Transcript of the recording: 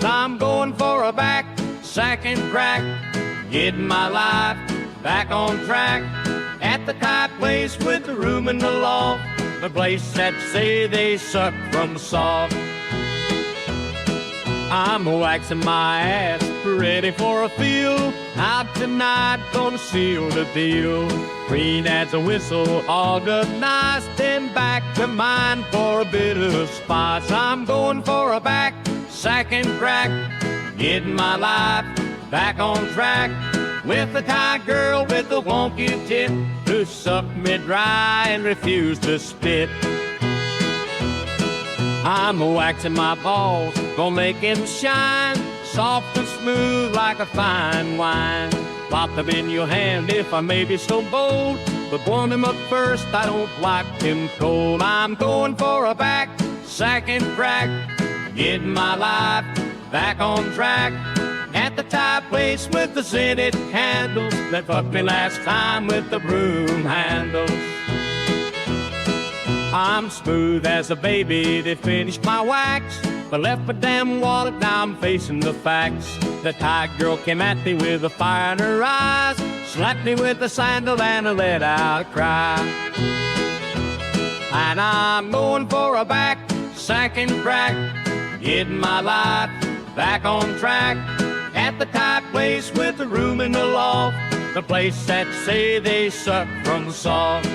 I'm going for a back, second crack, getting my life back on track. At the tight place with the room in the loft, the place that say they suck from soft. I'm waxing my ass, ready for a feel. Out tonight, gonna seal the deal. Green as a whistle, all good nice. Then back to mine for a bit of spice. I'm going for a back, second crack, getting my life back on track. With a tight girl with a wonky tip, who sucked me dry and refused to spit. I'm waxing my balls, gonna make them shine, soft and smooth like a fine wine. Pop them in your hand if I may be so bold, but warm them up first, I don't like them cold. I'm going for a back, second crack, getting my life back on track. At the tight place with the scented candles that fucked me last time with the broom handles. I'm smooth as a baby, they finished my wax, but left my damn wallet, now I'm facing the facts. The tight girl came at me with a fire in her eyes, slapped me with a sandal and I let out a cry. And I'm going for a back, second crack, getting my life back on track. At the tight place with the room in the loft, the place that say they suck from soft.